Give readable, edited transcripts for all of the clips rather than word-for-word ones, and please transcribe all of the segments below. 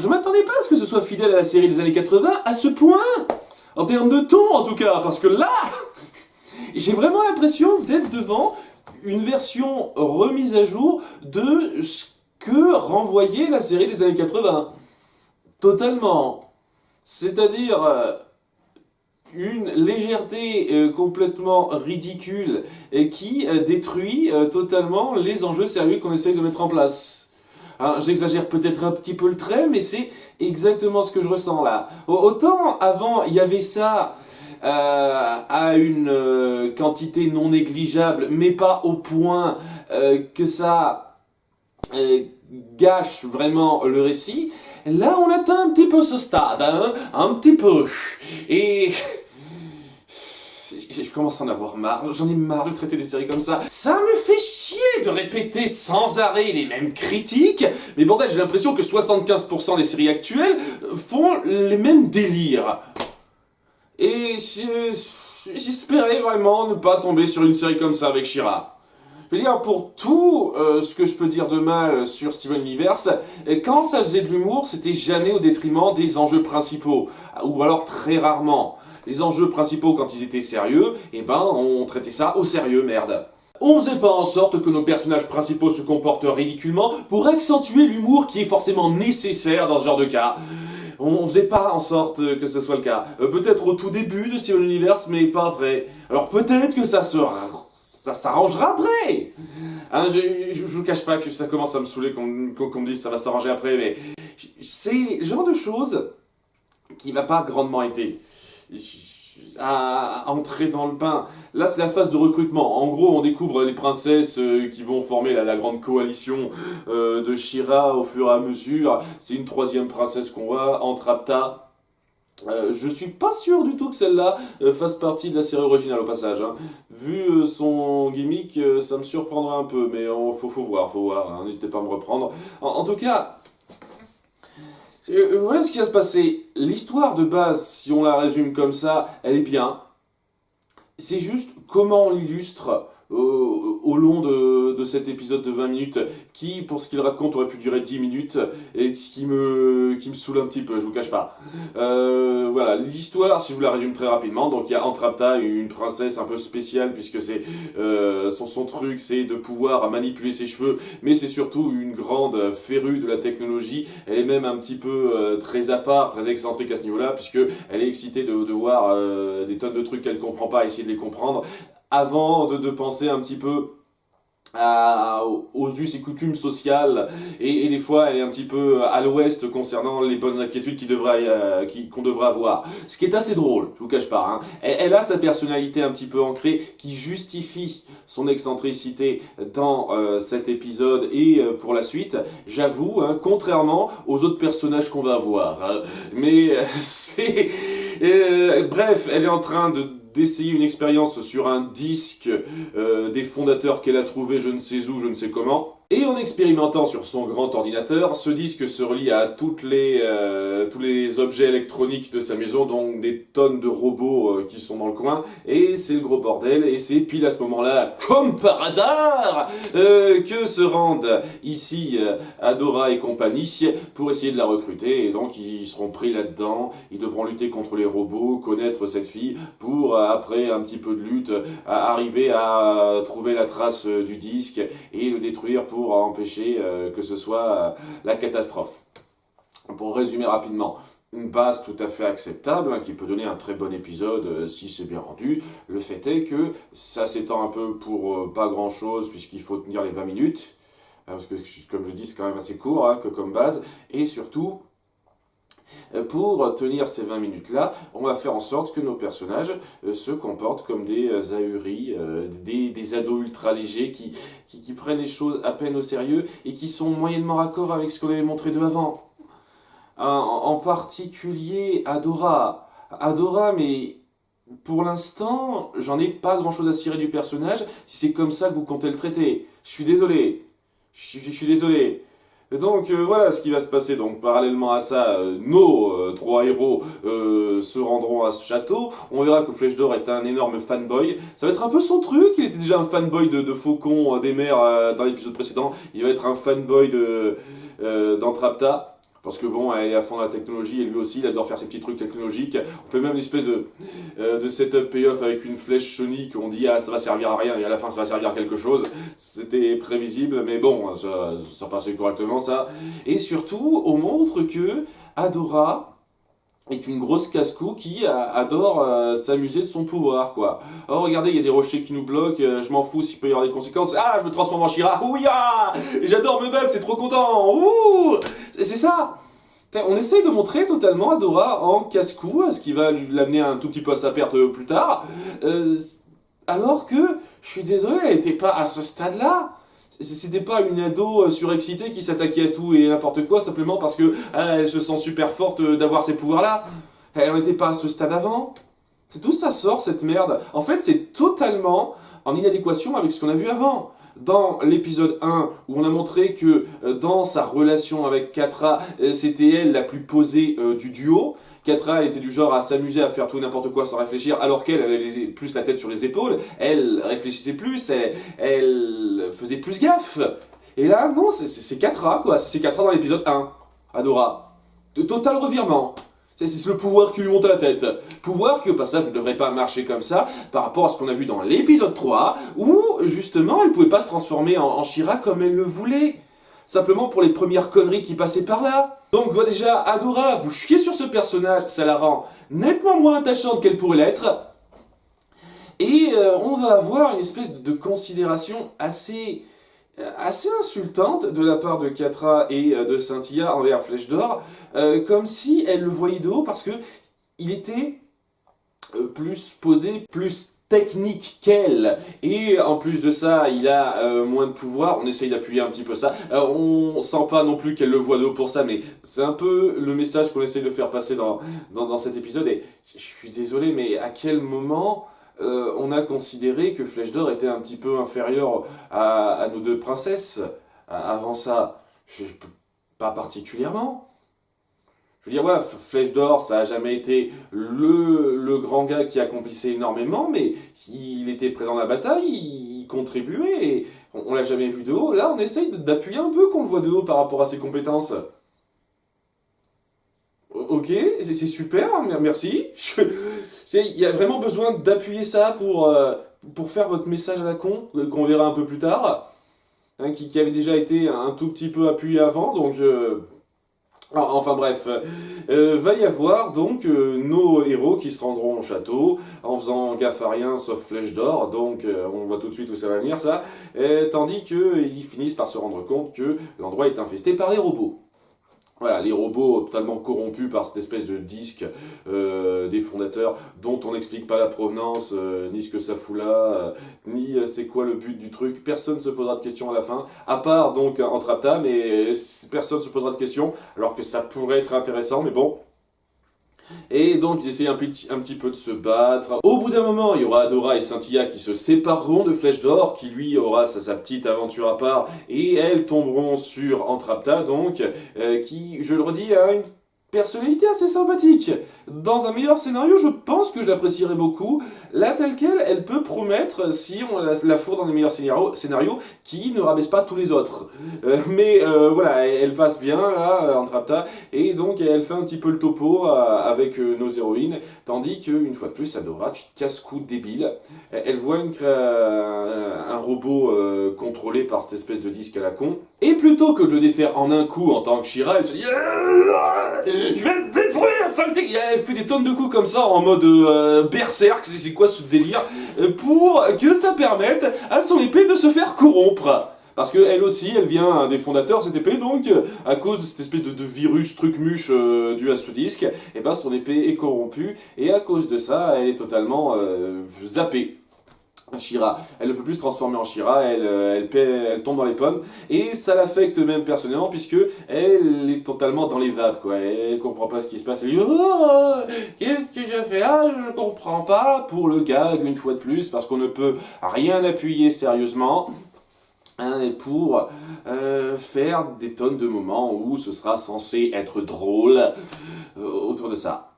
je m'attendais pas à ce que ce soit fidèle à la série des années 80 à ce point. En termes de ton, en tout cas, parce que là, j'ai vraiment l'impression d'être devant une version remise à jour de ce que renvoyait la série des années 80. Totalement. C'est-à-dire une légèreté complètement ridicule et qui détruit totalement les enjeux sérieux qu'on essaye de mettre en place. Hein, j'exagère peut-être un petit peu le trait, mais c'est exactement ce que je ressens là. Autant avant, il y avait ça à une quantité non négligeable, mais pas au point que ça gâche vraiment le récit. Là, on atteint un petit peu ce stade, hein, un petit peu. Et je commence à en avoir marre. J'en ai marre de traiter des séries comme ça. Ça me fait chier de répéter sans arrêt les mêmes critiques. Mais bordel, j'ai l'impression que 75% des séries actuelles font les mêmes délires. Et j'espérais vraiment ne pas tomber sur une série comme ça avec She-Ra. Je veux dire, pour tout ce que je peux dire de mal sur Steven Universe, quand ça faisait de l'humour, c'était jamais au détriment des enjeux principaux. Ou alors très rarement. Les enjeux principaux, quand ils étaient sérieux, eh ben, on traitait ça au sérieux, merde. On faisait pas en sorte que nos personnages principaux se comportent ridiculement pour accentuer l'humour qui est forcément nécessaire dans ce genre de cas. On faisait pas en sorte que ce soit le cas. Peut-être au tout début de Steven Universe, mais pas après. Alors peut-être que ça s'arrangera après. Hein, je vous cache pas que ça commence à me saouler qu'on me dise ça va s'arranger après, mais c'est le genre de choses qui va pas grandement aider à entrer dans le bain. Là, c'est la phase de recrutement. En gros, on découvre les princesses qui vont former la grande coalition de She-Ra au fur et à mesure. C'est une troisième princesse qu'on voit, Entrapta. Je suis pas sûr du tout que celle-là fasse partie de la série originale au passage. Hein. Vu son gimmick, ça me surprendrait un peu, mais faut voir. Hein. N'hésitez pas à me reprendre. En tout cas, voilà ce qui va se passer. L'histoire de base, si on la résume comme ça, elle est bien. C'est juste comment on l'illustre au long de cet épisode de 20 minutes qui, pour ce qu'il raconte, aurait pu durer 10 minutes et qui me saoule un petit peu, je vous cache pas. Voilà, l'histoire, si je vous la résume très rapidement, donc il y a Entrapta, une princesse un peu spéciale puisque c'est son truc, c'est de pouvoir manipuler ses cheveux, mais c'est surtout une grande férue de la technologie. Elle est même un petit peu très à part, très excentrique à ce niveau-là, puisque elle est excitée de voir des tonnes de trucs qu'elle comprend pas, essayer de les comprendre, avant de penser un petit peu aux us et coutumes sociales, et des fois elle est un petit peu à l'ouest concernant les bonnes inquiétudes qu'on devrait avoir. Ce qui est assez drôle, je vous cache pas. Hein. Elle a sa personnalité un petit peu ancrée qui justifie son excentricité dans cet épisode et pour la suite, j'avoue, hein, contrairement aux autres personnages qu'on va voir. Hein. Mais c'est... bref, elle est en train d'essayer une expérience sur un disque des fondateurs qu'elle a trouvé je ne sais où, je ne sais comment. Et en expérimentant sur son grand ordinateur, ce disque se relie à tous les objets électroniques de sa maison, donc des tonnes de robots qui sont dans le coin, et c'est le gros bordel, et c'est pile à ce moment-là, comme par hasard, que se rendent ici Adora et compagnie pour essayer de la recruter, et donc ils seront pris là-dedans, ils devront lutter contre les robots, connaître cette fille, pour après un petit peu de lutte, arriver à trouver la trace du disque, et le détruire pour empêcher que ce soit la catastrophe. Pour résumer rapidement, une base tout à fait acceptable, hein, qui peut donner un très bon épisode si c'est bien rendu. Le fait est que ça s'étend un peu pour pas grand chose puisqu'il faut tenir les 20 minutes, hein, parce que comme je dis c'est quand même assez court hein, comme base, et surtout pour tenir ces 20 minutes-là, on va faire en sorte que nos personnages se comportent comme des ahuris, des ados ultra légers qui prennent les choses à peine au sérieux et qui sont moyennement raccord avec ce qu'on avait montré d'eux avant. En particulier Adora. Adora, mais pour l'instant, j'en ai pas grand-chose à cirer du personnage si c'est comme ça que vous comptez le traiter. Je suis désolé. Je suis désolé. Donc voilà ce qui va se passer. Donc parallèlement à ça, nos trois héros se rendront à ce château. On verra que Flèche d'Or est un énorme fanboy. Ça va être un peu son truc. Il était déjà un fanboy de Faucon des mers dans l'épisode précédent. Il va être un fanboy d'Entrapta. Parce que bon, elle est à fond dans la technologie et lui aussi, il adore faire ses petits trucs technologiques. On fait même une espèce de setup payoff avec une flèche Sonic. On dit, ah, ça va servir à rien et à la fin, ça va servir à quelque chose. C'était prévisible, mais bon, ça passait correctement, ça. Et surtout, on montre que Adora est une grosse casse-cou qui adore s'amuser de son pouvoir, quoi. Oh, regardez, il y a des rochers qui nous bloquent, je m'en fous s'il peut y avoir des conséquences. Ah, je me transforme en She-Ra, ouya! J'adore me battre, c'est trop content, ouh! C'est ça! On essaye de montrer totalement Adora en casse-cou, ce qui va l'amener un tout petit peu à sa perte plus tard, alors que, je suis désolé, elle n'était pas à ce stade-là. C'était pas une ado surexcitée qui s'attaquait à tout et n'importe quoi simplement parce que elle se sent super forte d'avoir ces pouvoirs-là. Elle n'en était pas à ce stade avant. C'est d'où ça sort cette merde. En fait, c'est totalement en inadéquation avec ce qu'on a vu avant. Dans l'épisode 1, où on a montré que dans sa relation avec Catra, c'était elle la plus posée du duo. Catra, elle était du genre à s'amuser à faire tout et n'importe quoi sans réfléchir, alors qu'elle avait plus la tête sur les épaules, elle réfléchissait plus, elle faisait plus gaffe. Et là, non, c'est Catra, quoi. C'est Catra dans l'épisode 1. Adora. De total revirement. C'est le pouvoir qui lui monte à la tête. Pouvoir qui, au passage, ne devrait pas marcher comme ça par rapport à ce qu'on a vu dans l'épisode 3, où, justement, elle pouvait pas se transformer en She-Ra comme elle le voulait. Simplement pour les premières conneries qui passaient par là. Donc, voilà, déjà, Adora, vous chiez sur ce personnage, ça la rend nettement moins attachante qu'elle pourrait l'être. Et on va avoir une espèce de considération assez insultante de la part de Catra et de Cynthia envers Flèche d'Or, comme si elle le voyait de haut parce que il était plus posé, plus technique qu'elle, et en plus de ça il a moins de pouvoir. On essaye d'appuyer un petit peu ça, on sent pas non plus qu'elle le voit de haut pour ça, mais c'est un peu le message qu'on essaye de faire passer dans cet épisode. Et je suis désolé, mais à quel moment on a considéré que Flèche d'Or était un petit peu inférieur à nos deux princesses avant ça? Pas particulièrement. Je veux dire, ouais, Flèche d'Or, ça a jamais été le grand gars qui accomplissait énormément, mais il était présent dans la bataille, il contribuait, et on l'a jamais vu de haut. Là, on essaye d'appuyer un peu qu'on le voit de haut par rapport à ses compétences. Ok, c'est super, merci. Il y a vraiment besoin d'appuyer ça pour faire votre message à la con, qu'on verra un peu plus tard, hein, qui avait déjà été un tout petit peu appuyé avant, donc... Enfin bref, va y avoir donc nos héros qui se rendront au château en faisant gaffe à rien sauf Flèche d'Or, donc on voit tout de suite où ça va venir ça, tandis qu'ils finissent par se rendre compte que l'endroit est infesté par les robots. Voilà, les robots totalement corrompus par cette espèce de disque des fondateurs dont on n'explique pas la provenance, ni ce que ça fout là, ni c'est quoi le but du truc. Personne ne se posera de questions à la fin, à part donc Entrapta, mais personne ne se posera de questions, alors que ça pourrait être intéressant, mais bon. Et donc ils essayent un petit peu de se battre. Au bout d'un moment, il y aura Adora et Cynthia qui se sépareront de Flèche d'Or, qui lui aura sa petite aventure à part, et elles tomberont sur Entrapta, donc, qui, je le redis, a une personnalité assez sympathique. Dans un meilleur scénario, je pense que je l'apprécierais beaucoup. Là, telle qu'elle, elle peut promettre, si on la fourre dans les meilleurs scénarios, qui ne rabaisse pas tous les autres. Voilà, elle passe bien, là, Entrapta, et donc elle fait un petit peu le topo avec nos héroïnes, tandis qu'une fois de plus, Adora, tu casse-cou débile. Elle voit un robot contrôlé par cette espèce de disque à la con, et plutôt que de le défaire en un coup en tant que She-Ra, elle se dit je vais te détruire, saleté! Elle fait des tonnes de coups comme ça en mode berserk, c'est quoi ce délire, pour que ça permette à son épée de se faire corrompre. Parce qu'elle aussi, elle vient des fondateurs de cette épée, donc à cause de cette espèce de virus truc-muche dû à ce disque, et ben son épée est corrompue, et à cause de ça, elle est totalement zappée. She-Ra, elle ne peut plus se transformer en She-Ra, elle tombe dans les pommes, et ça l'affecte même personnellement, puisque elle est totalement dans les vapes, quoi. Elle comprend pas ce qui se passe, elle dit oh, qu'est-ce que j'ai fait là, je comprends pas, pour le gag une fois de plus, parce qu'on ne peut rien appuyer sérieusement, hein, pour faire des tonnes de moments où ce sera censé être drôle autour de ça.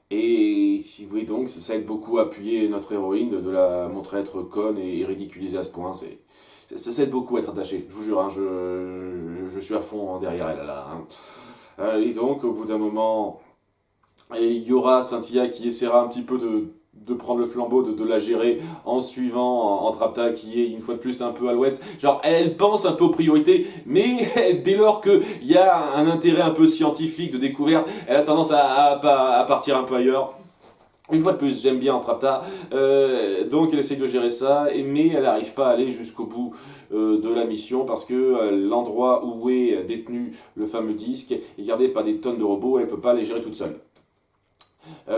Et si vous voyez donc, ça aide beaucoup à appuyer notre héroïne, de la montrer être conne et ridiculisée à ce point. Ça aide beaucoup à être attaché, je vous jure, hein, je suis à fond derrière elle là. Hein. Et donc, au bout d'un moment, il y aura Cynthia qui essaiera un petit peu de prendre le flambeau, de la gérer en suivant Entrapta qui est une fois de plus un peu à l'ouest. Genre elle pense un peu aux priorités, mais dès lors qu'il y a un intérêt un peu scientifique de découverte, elle a tendance à partir un peu ailleurs. Une fois de plus, j'aime bien Entrapta, donc elle essaye de gérer ça, mais elle n'arrive pas à aller jusqu'au bout de la mission parce que l'endroit où est détenu le fameux disque est gardé par des tonnes de robots et elle ne peut pas les gérer toute seule.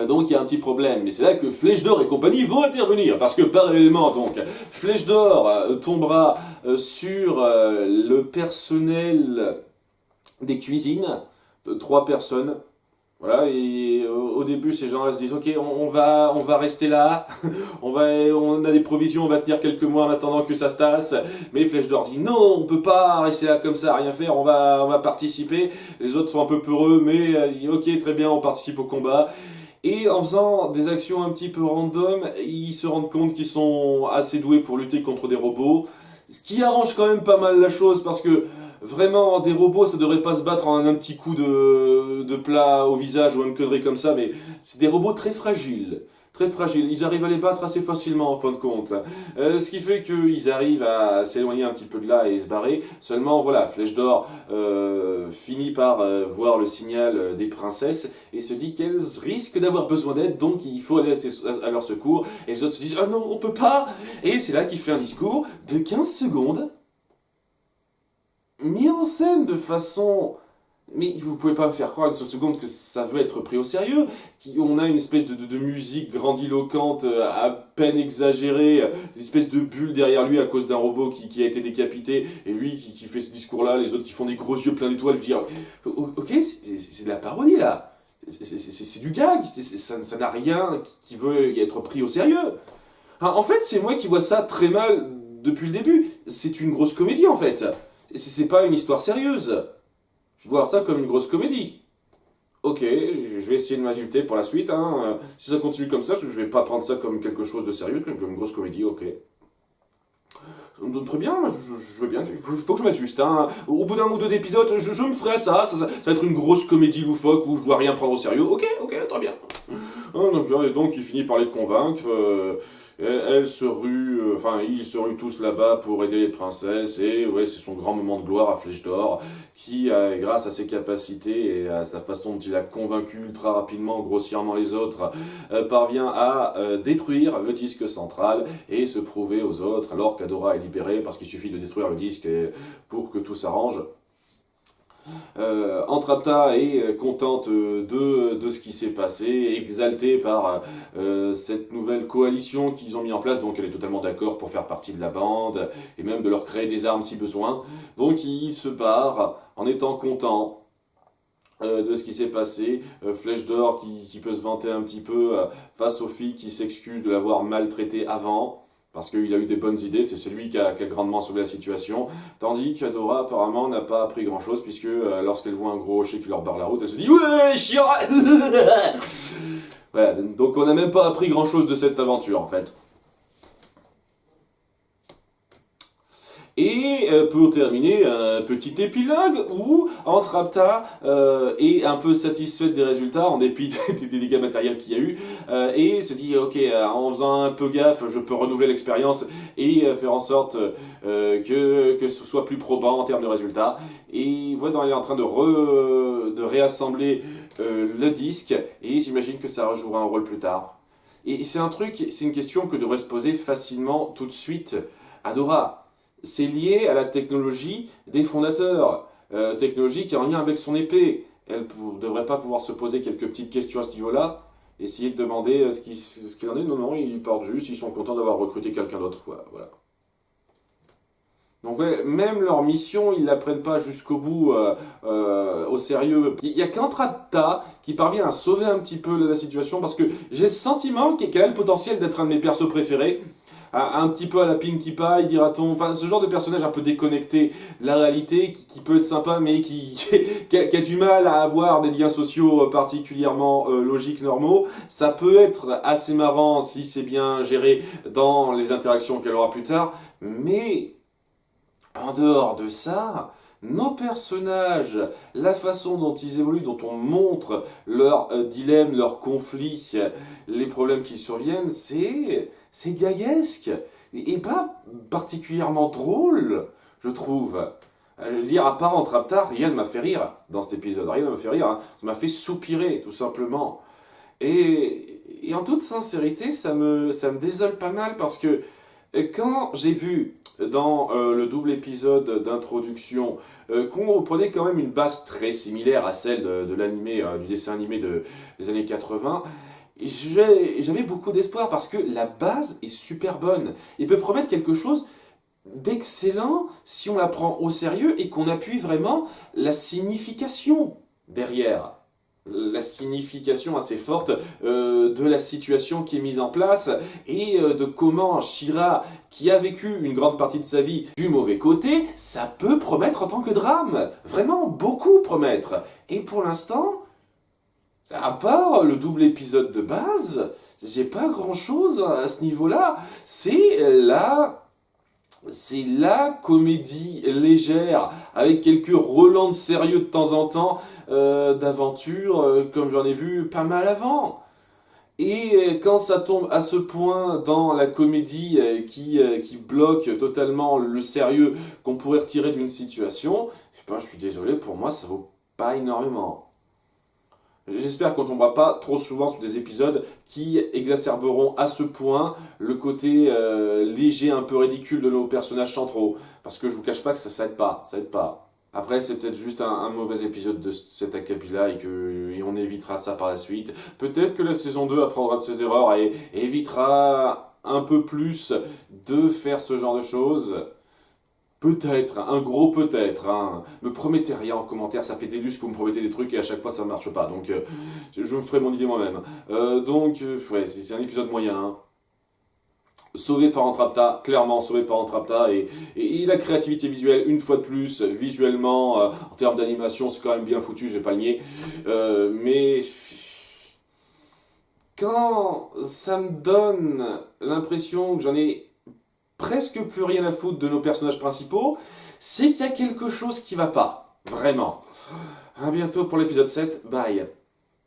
Donc il y a un petit problème, mais c'est là que Flèche d'Or et compagnie vont intervenir, parce que parallèlement, donc, Flèche d'Or tombera sur le personnel des cuisines de 3 personnes. Voilà, et au début, ces gens-là se disent, ok, on va rester là, on a des provisions, on va tenir quelques mois en attendant que ça se tasse. Mais Flèche d'Or dit, non, on peut pas rester là comme ça, rien faire, on va participer. Les autres sont un peu peureux, mais ils disent, ok, très bien, on participe au combat. Et en faisant des actions un petit peu random, ils se rendent compte qu'ils sont assez doués pour lutter contre des robots. Ce qui arrange quand même pas mal la chose parce que vraiment des robots ça devrait pas se battre en un petit coup de plat au visage ou une connerie comme ça, mais c'est des robots très fragiles. Très fragiles, ils arrivent à les battre assez facilement en fin de compte. Ce qui fait qu'ils arrivent à s'éloigner un petit peu de là et se barrer. Seulement voilà, Flèche d'Or finit par voir le signal des princesses et se dit qu'elles risquent d'avoir besoin d'aide, donc il faut aller à leur secours. Et les autres se disent « Ah non, on peut pas !» Et c'est là qu'il fait un discours de 15 secondes, mis en scène de façon... Mais vous pouvez pas me faire croire une seule seconde que ça veut être pris au sérieux. On a une espèce de musique grandiloquente, à peine exagérée, une espèce de bulle derrière lui à cause d'un robot qui a été décapité, et lui qui fait ce discours-là, les autres qui font des gros yeux pleins d'étoiles. Je veux dire, ok, c'est de la parodie là. C'est du gag, ça n'a rien qui veut y être pris au sérieux. En fait, c'est moi qui vois ça très mal depuis le début. C'est une grosse comédie en fait. C'est pas une histoire sérieuse. Je vais voir ça comme une grosse comédie. Ok, je vais essayer de m'insulter pour la suite. Hein. Si ça continue comme ça, je vais pas prendre ça comme quelque chose de sérieux, comme une grosse comédie, ok. Très bien, je veux bien, il faut que je m'ajuste. Hein. Au bout d'un ou deux épisodes, je me ferai ça va être une grosse comédie loufoque où je dois rien prendre au sérieux. Ok, très bien. Donc il finit par les convaincre. Elle se rue, ils se ruent tous là-bas pour aider les princesses, et ouais, c'est son grand moment de gloire à Flèche d'Or, qui, grâce à ses capacités et à sa façon dont il a convaincu ultra rapidement, grossièrement les autres, parvient à détruire le disque central et se prouver aux autres, alors qu'Adora est libérée, parce qu'il suffit de détruire le disque pour que tout s'arrange. Entrapta est contente de ce qui s'est passé, exaltée par cette nouvelle coalition qu'ils ont mis en place, donc elle est totalement d'accord pour faire partie de la bande, et même de leur créer des armes si besoin. Donc il se barre en étant content de ce qui s'est passé. Flèche d'Or qui peut se vanter un petit peu face aux filles qui s'excusent de l'avoir maltraité avant. Parce qu'il a eu des bonnes idées, c'est celui qui a grandement sauvé la situation. Tandis qu'Adora, apparemment, n'a pas appris grand-chose, puisque lorsqu'elle voit un gros rocher qui leur barre la route, elle se dit « Ouais, chiant !» Voilà, donc on n'a même pas appris grand-chose de cette aventure, en fait. Et pour terminer, un petit épilogue où Entrapta est un peu satisfaite des résultats en dépit des dégâts matériels qu'il y a eu et se dit ok, en faisant un peu gaffe, je peux renouveler l'expérience et faire en sorte que ce soit plus probant en termes de résultats. Et voilà, elle est en train de réassembler le disque et j'imagine que ça rejouera un rôle plus tard. Et c'est une question que devrait se poser facilement tout de suite Adora. C'est lié à la technologie des fondateurs, technologie qui est en lien avec son épée. Elle ne devrait pas pouvoir se poser quelques petites questions à ce niveau-là, essayer de demander ce qu'il en est. Non, ils partent juste, ils sont contents d'avoir recruté quelqu'un d'autre. Voilà. Donc ouais, même leur mission, ils ne la prennent pas jusqu'au bout au sérieux. Il n'y a qu'Entrapta qui parvient à sauver un petit peu la situation, parce que j'ai le sentiment qu'elle a le potentiel d'être un de mes persos préférés. Un petit peu à la Pinkie Pie, dira-t-on. Enfin, ce genre de personnage un peu déconnecté de la réalité, qui peut être sympa, mais qui a du mal à avoir des liens sociaux particulièrement logiques, normaux. Ça peut être assez marrant si c'est bien géré dans les interactions qu'elle aura plus tard. Mais, en dehors de ça, nos personnages, la façon dont ils évoluent, dont on montre leurs dilemmes, leurs conflits, les problèmes qui surviennent, c'est gaguesque. Et pas particulièrement drôle, je trouve. Je veux dire, à part Entrapta, rien ne m'a fait rire dans cet épisode. Rien ne m'a fait rire, hein. Ça m'a fait soupirer, tout simplement. Et en toute sincérité, ça me désole pas mal parce que quand j'ai vu dans le double épisode d'introduction qu'on reprenait quand même une base très similaire à celle de l'animé, du dessin animé des années 80, j'avais beaucoup d'espoir parce que la base est super bonne et peut promettre quelque chose d'excellent si on la prend au sérieux et qu'on appuie vraiment la signification derrière. La signification assez forte de la situation qui est mise en place et de comment Shira, qui a vécu une grande partie de sa vie du mauvais côté, ça peut promettre en tant que drame. Vraiment, beaucoup promettre. Et pour l'instant, à part le double épisode de base, j'ai pas grand chose à ce niveau-là. C'est la comédie légère, avec quelques relents de sérieux de temps en temps, d'aventure, comme j'en ai vu pas mal avant. Et quand ça tombe à ce point dans la comédie qui bloque totalement le sérieux qu'on pourrait retirer d'une situation, eh ben, je suis désolé, pour moi ça vaut pas énormément. J'espère qu'on tombera pas trop souvent sur des épisodes qui exacerberont à ce point le côté léger, un peu ridicule de nos personnages centraux. Parce que je vous cache pas que ça aide pas, ça aide pas. Après, c'est peut-être juste un mauvais épisode de cet acabit-là et on évitera ça par la suite. Peut-être que la saison 2 apprendra de ses erreurs et évitera un peu plus de faire ce genre de choses. Peut-être, un gros peut-être. Hein. Me promettez rien en commentaire, ça fait des lustres que vous me promettez des trucs et à chaque fois ça marche pas. Donc je me ferai mon idée moi-même. Ouais, c'est un épisode moyen. Hein. Sauvé par Entrapta, clairement sauvé par Entrapta. Et la créativité visuelle, une fois de plus, visuellement, en termes d'animation, c'est quand même bien foutu, je vais pas le nier. Mais quand ça me donne l'impression que j'en ai presque plus rien à foutre de nos personnages principaux, c'est qu'il y a quelque chose qui va pas. Vraiment. À bientôt pour l'épisode 7. Bye.